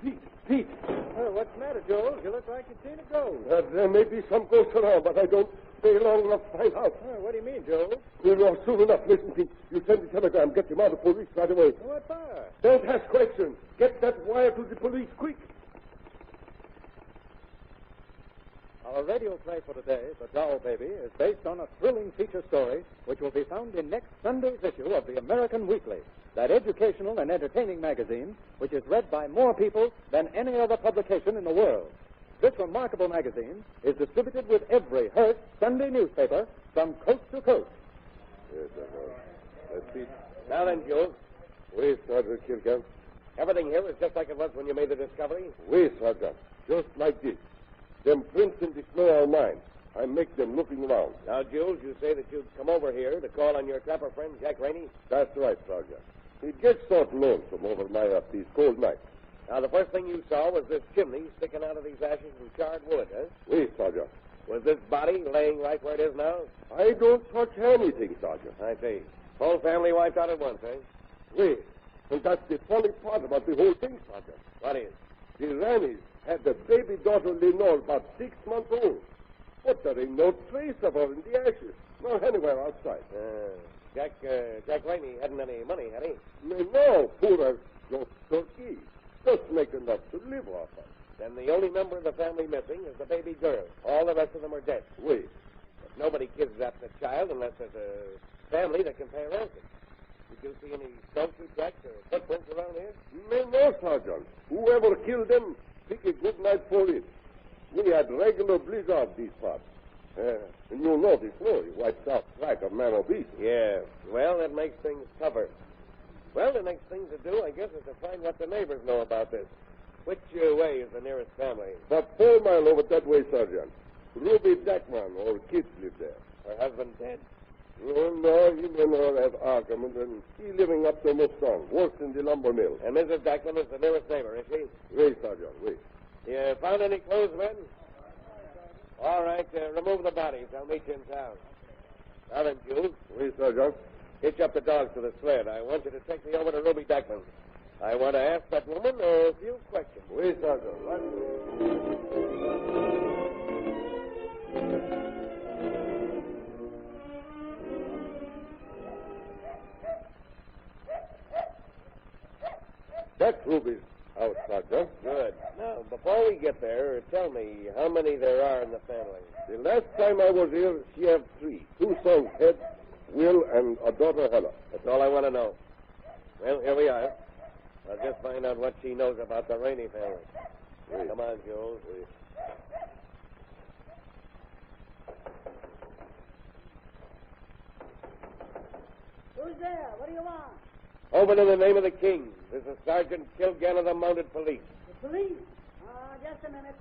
Pete. What's the matter, Joel? You look like you've seen a ghost. There may be some ghosts around, but I don't stay long enough to find out. What do you mean, Joel? Soon enough. Listen, Pete. You send the telegram. Get them out of police right away. What for? Don't ask questions. Get that wire to the police quick. Our radio play for today, The Doll Baby, is based on a thrilling feature story which will be found in next Sunday's issue of the American Weekly, that educational and entertaining magazine which is read by more people than any other publication in the world. This remarkable magazine is distributed with every Hearst Sunday newspaper from coast to coast. Yes, That's Pete. Now then, Jules, Oui, Sergeant Kilgan. everything here is just like it was when you made the discovery? Oui, Sergeant. Just like this. Them prints in the snow are mine. I make them looking around. Now, Jules, you say that you'd come over here to call on your trapper friend, Jack Rainey? That's right, Sergeant. He gets sort lonesome over my these cold nights. Now, the first thing you saw was this chimney sticking out of these ashes and charred wood, huh? Oui, Sergeant. Was this body laying right where it is now? I don't touch anything, Sergeant. I see. Whole family wiped out at once, eh? Oui. And that's the funny part about the whole thing, Sergeant. What is? The Rannies had the baby daughter Lenore about 6 months old. But there ain't no trace of her in the ashes, nor anywhere outside. Jack Rainey hadn't any money, had he? No, poor as just turkey. Just make enough to live off of. Then the only member of the family missing is the baby girl. All the rest of them are dead. Oui. But nobody kidnaps a child unless there's a family that can pay a ransom. Did you see any donkey tracks or footprints around here? No, Sergeant. Whoever killed them, pick a good night for it. We had regular blizzard these parts. And you'll notice, no, he wipes out track of man or beast. Yeah. Well, that makes things tougher. Well, the next thing to do, I guess, is to find what the neighbors know about this. Which way is the nearest family? About 4 miles over that way, Sergeant. Ruby Dackman, or kids live there. Her husband dead? Oh, no, he and her have argument, and he living up to Mustang, works in the lumber mill. And Mrs. Dackman is the nearest neighbor, is she? Wait, Sergeant, wait. You found any clothes, men? All right, remove the bodies. I'll meet you in town. Now then, Jules. Wait, Sergeant. Hitch up the dogs to the sled. I want you to take me over to Ruby Dackman. I want to ask that woman a few questions. Wait, Sergeant. Right. That's Ruby's house, Sergeant. Good. Now, before we get there, tell me how many there are in the family. The last time I was here, she had 3. 2 sons, Ed, Will, and a daughter, Hella. That's all I want to know. Well, here we are. I'll just find out what she knows about the Rainey family. Oui. Come on, Jules. Who's there? What do you want? Open in the name of the king. This is Sergeant Kilgan of the Mounted Police. The police. Just a minute.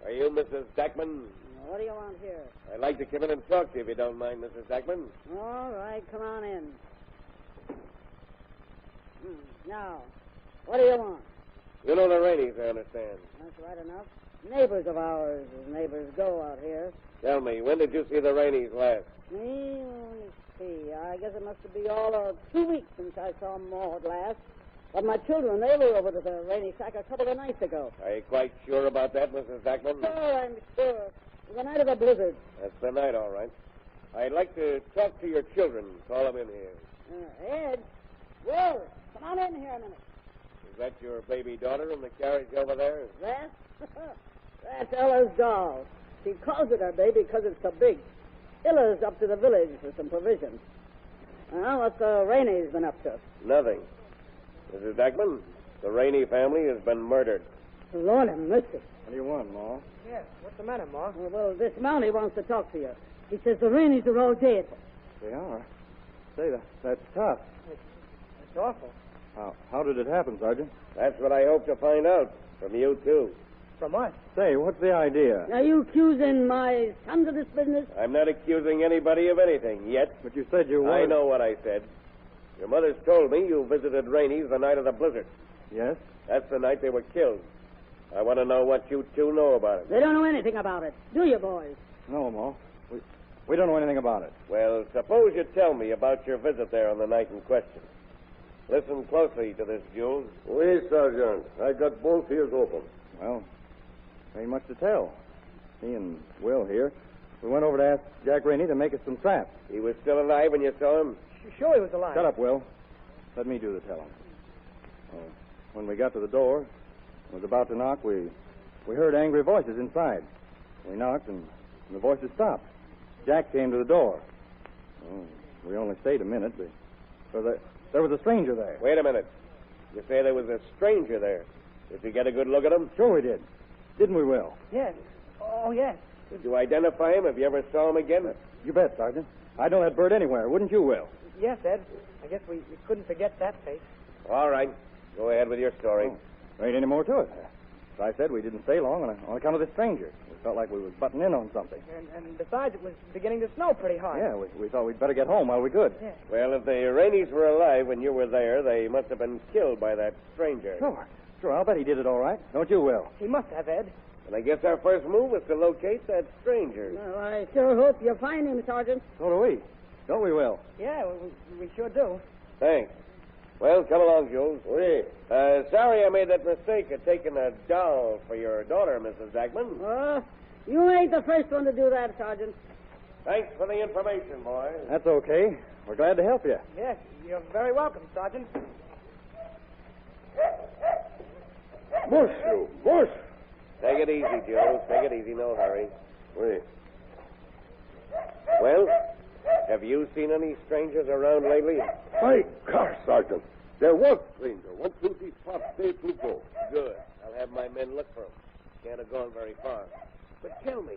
Are you Mrs. Dackman? What do you want here? I'd like to come in and talk to you if you don't mind, Mrs. Dackman. All right, come on in. Now, what do you want? You know the Raineys, I understand. That's right enough. Neighbors of ours, as neighbors go out here. Tell me, when did you see the Raineys last? Me, let me see. I guess it must be all of 2 weeks since I saw Maud last. But my children, they were over to the Rainey shack a couple of nights ago. Are you quite sure about that, Mrs. Dackman? Sure, I'm sure. It was the night of the blizzard. That's the night, all right. I'd like to talk to your children. Call them in here. Ed, Will, come on in here a minute. Is that your baby daughter in the carriage over there? That? That's Ella's doll. She calls it her baby because it's so big. Ella's up to the village for some provisions. Well, what's the Raineys been up to? Nothing. Mrs. Dackman, the Rainey family has been murdered. Lord have mercy. What do you want, Ma? Yes, what's the matter, Ma? Well, this Mountie wants to talk to you. He says the Raineys are all dead. They are. Say, that's tough. It's awful. How did it happen, Sergeant? That's what I hope to find out from you, too. From us. Say, what's the idea? Are you accusing my sons of this business? I'm not accusing anybody of anything yet. But you said you were. I know what I said. Your mother's told me you visited Rainey's the night of the blizzard. Yes? That's the night they were killed. I want to know what you two know about it. They don't know anything about it. Do you, boys? No, Ma. We don't know anything about it. Well, suppose you tell me about your visit there on the night in question. Listen closely to this, Jules. Oui, Sergeant. I got both ears open. Well, ain't much to tell. Me and Will here, we went over to ask Jack Rainey to make us some traps. He was still alive when you saw him? Sure he was alive. Shut up, Will. Let me do the telling. When we got to the door, was about to knock, we heard angry voices inside. We knocked, and the voices stopped. Jack came to the door. We only stayed a minute, but there was a stranger there. Wait a minute. You say there was a stranger there. Did you get a good look at him? Sure we did. Didn't we, Will? Yes. Oh, yes. Did you identify him? Have you ever saw him again? You bet, Sergeant. I'd know that bird anywhere, wouldn't you, Will? Yes, Ed. I guess we couldn't forget that face. All right. Go ahead with your story. There ain't any more to it. As I said, we didn't stay long on account of this stranger. We felt like we was butting in on something. And besides, it was beginning to snow pretty hard. Yeah, we thought we'd better get home while we could. Yeah. Well, if the Rainies were alive when you were there, they must have been killed by that stranger. Sure, I'll bet he did it all right. Don't you, Will? He must have, Ed. And I guess our first move was to locate that stranger. Well, I sure hope you find him, Sergeant. So do we. Don't we, Will? Yeah, we sure do. Thanks. Well, come along, Jules. Oui. Sorry I made that mistake of taking a doll for your daughter, Mrs. Dagman. You ain't the first one to do that, Sergeant. Thanks for the information, boys. That's okay. We're glad to help you. Yes, you're very welcome, Sergeant. Mush, you. Mush. Take it easy, Jules. Take it easy. No hurry. Oui. Well, have you seen any strangers around lately? My gosh, Sergeant. There was a stranger. Went through these parts day to go. Good. I'll have my men look for him. Can't have gone very far. But tell me,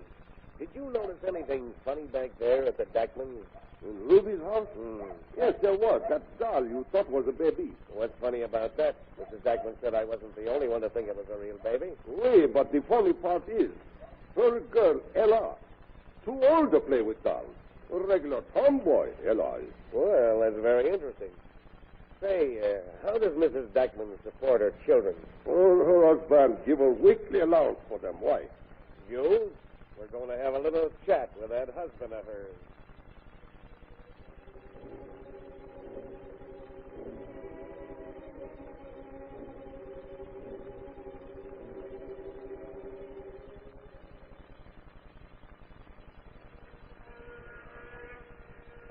did you notice anything funny back there at the Dagmans? In Ruby's house? Yes, there was. That doll you thought was a baby. What's funny about that? Mrs. Dagman said I wasn't the only one to think it was a real baby. Oui, but the funny part is, her girl, Ella, too old to play with dolls. A regular tomboy, Ella is. Well, that's very interesting. Say, how does Mrs. Dagman support her children? Oh, her husband give a weekly allowance for them. Why? You? We're going to have a little chat with that husband of hers.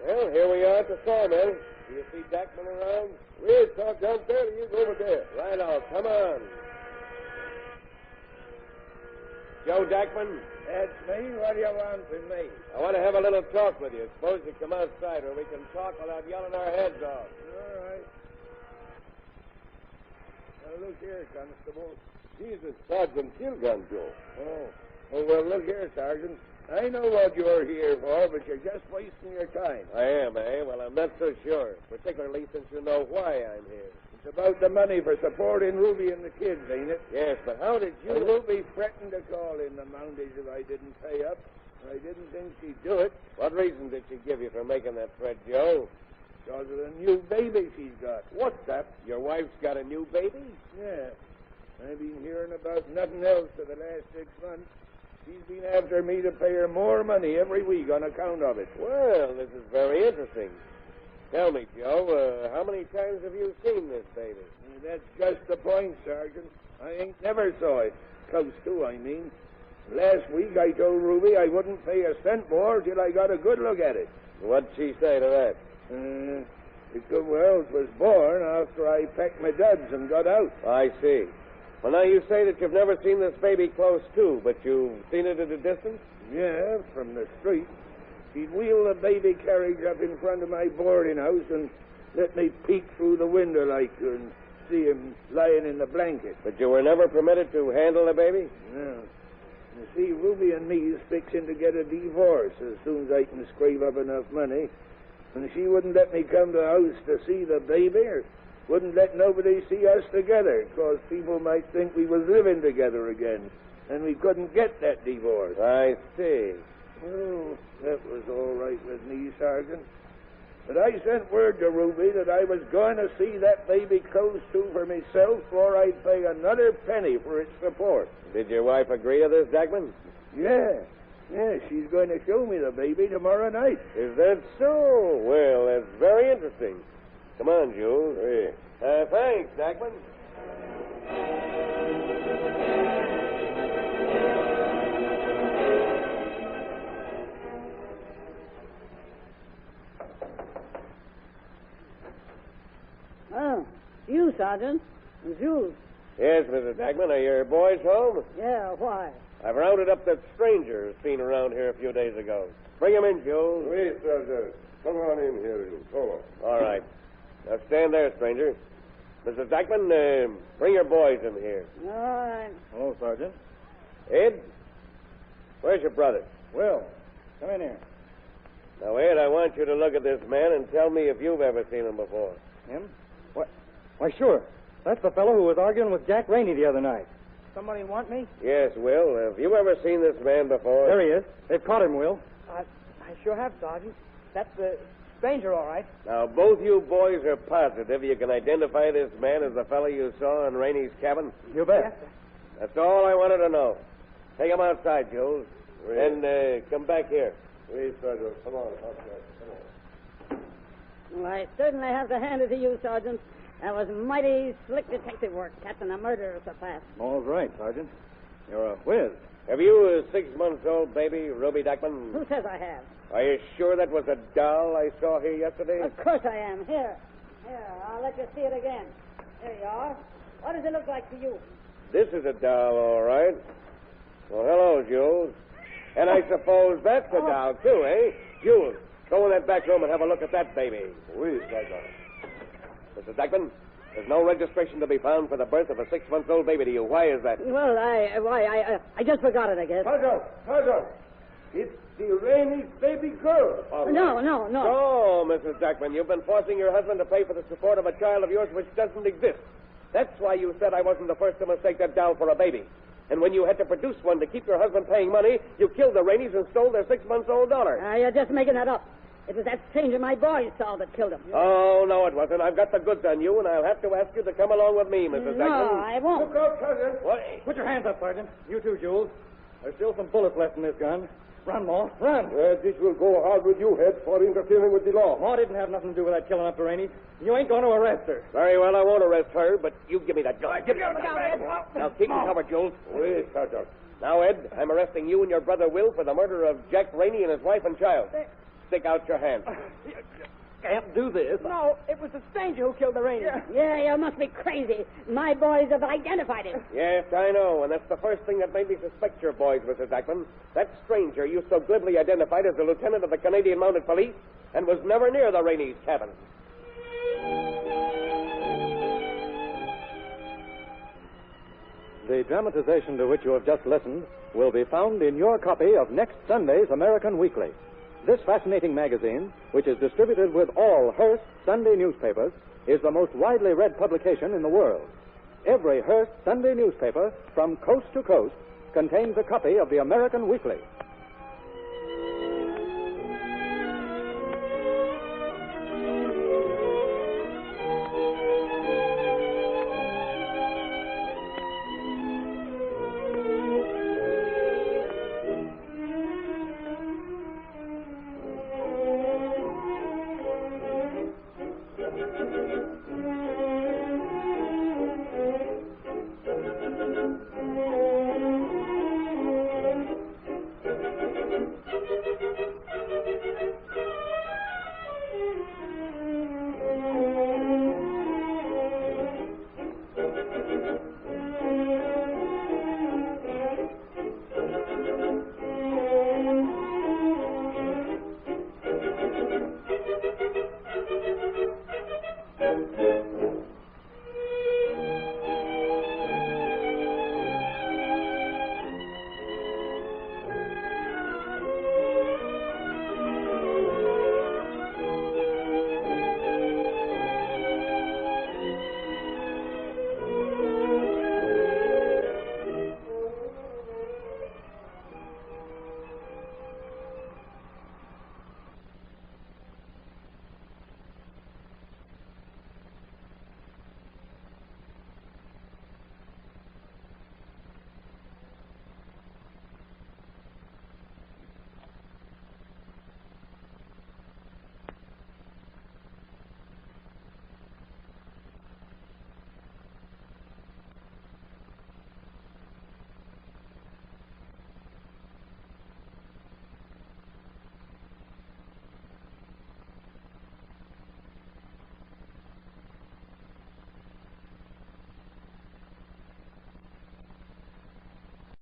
Well, here we are at the sawmill. Do you see Dagman around? Oui, Sergeant, there he is over there. Right on. Come on. Joe Dagman? That's me. What do you want from me? I want to have a little talk with you. Suppose you come outside where we can talk without yelling our heads off. All right. Now, look here, Constable. Jesus, Sergeant Kilgan, Joe. Oh, well, look here, Sergeant. I know what you're here for, but you're just wasting your time. I am, eh? Well, I'm not so sure, particularly since you know why I'm here. It's about the money for supporting Ruby and the kids, ain't it? Yes, but how did you... And Ruby threatened to call in the Mounties if I didn't pay up. I didn't think she'd do it. What reason did she give you for making that threat, Joe? Because of the new baby she's got. What's that? Your wife's got a new baby? Yeah. I've been hearing about nothing else for the last 6 months. She's been after me to pay her more money every week on account of it. Well, this is very interesting. Tell me, Joe, how many times have you seen this baby? That's just the point, Sergeant. I ain't never saw it. Close to, I mean. Last week I told Ruby I wouldn't pay a cent more till I got a good look at it. What'd she say to that? It was born after I packed my duds and got out. I see. Well, now you say that you've never seen this baby close to, but you've seen it at a distance? Yeah, from the street. She'd wheel the baby carriage up in front of my boarding house and let me peek through the window like and see him lying in the blanket. But you were never permitted to handle the baby? No. You see, Ruby and me is fixing to get a divorce as soon as I can scrape up enough money. And she wouldn't let me come to the house to see the baby, or wouldn't let nobody see us together, because people might think we was living together again, and we couldn't get that divorce. I see. Oh, that was all right with me, Sergeant. But I sent word to Ruby that I was going to see that baby close to for myself before I'd pay another penny for its support. Did your wife agree to this, Dagman? Yeah, she's going to show me the baby tomorrow night. Is that so? Well, that's very interesting. Come on, Jules. Thanks, Dagman. Oh, you, Sergeant. Jules. Yes, Mrs. Dagman. Are your boys home? Yeah, why? I've rounded up that stranger seen around here a few days ago. Bring him in, Jules. Oui, Sergeant. Come on in here, you. Come on. All right. Now stand there, stranger. Mrs. Dagman, bring your boys in here. All right. Hello, Sergeant. Ed, where's your brother? Will, come in here. Now, Ed, I want you to look at this man and tell me if you've ever seen him before. Him? What? Why, sure. That's the fellow who was arguing with Jack Rainey the other night. Somebody want me? Yes, Will. Have you ever seen this man before? There he is. They've caught him, Will. I sure have, Sergeant. That's the stranger, all right. Now, both you boys are positive you can identify this man as the fellow you saw in Rainey's cabin? You bet. Yes, sir. That's all I wanted to know. Take him outside, Jules. Oui. And come back here. Oui, Sergeant. Come on, outside. Come on. Well, I certainly have to hand it to you, Sergeant. That was mighty slick detective work, catching a murderer so fast. All's right, Sergeant. You're a whiz. Have you a 6-month-old baby, Ruby Dagman? Who says I have? Are you sure that was a doll I saw here yesterday? Of course I am. Here, I'll let you see it again. There you are. What does it look like to you? This is a doll, all right. Well, hello, Jules. And I suppose that's a doll, too, eh? Jules, go in that back room and have a look at that baby. Oui, Sergeant. Mrs. Dagman, there's no registration to be found for the birth of a 6-month-old baby to you. Why is that? Well, I just forgot it, I guess. Sergeant. It's the Rainey's baby girl. No. Oh, Mrs. Dagman, you've been forcing your husband to pay for the support of a child of yours which doesn't exist. That's why you said I wasn't the first to mistake that doll for a baby. And when you had to produce one to keep your husband paying money, you killed the Raineys and stole their 6-month-old daughter. You're just making that up. It was that stranger my boy saw that killed him. Oh, no, it wasn't. I've got the goods on you, and I'll have to ask you to come along with me, Mrs. No, Dagman. I won't. Look out, Sergeant. What? Put your hands up, Sergeant. You too, Jules. There's still some bullets left in this gun. Run, Ma. Run. This will go hard with you, Head, for interfering with the law. Ma didn't have nothing to do with that killing up the Rainey. You ain't going to arrest her. Very well, I won't arrest her, but you give me that gun. Give me that gun. Now, keep me covered, Jules. Oui, Sergeant. Now, Ed, I'm arresting you and your brother Will for the murder of Jack Rainey and his wife and child. Stick out your hand. Can't do this. No, it was the stranger who killed the Rainey. Yeah, you must be crazy. My boys have identified him. Yes, I know, and that's the first thing that made me suspect your boys, Mrs. Dagman. That stranger you so glibly identified as the lieutenant of the Canadian Mounted Police and was never near the Rainey's cabin. The dramatization to which you have just listened will be found in your copy of next Sunday's American Weekly. This fascinating magazine, which is distributed with all Hearst Sunday newspapers, is the most widely read publication in the world. Every Hearst Sunday newspaper, from coast to coast, contains a copy of the American Weekly.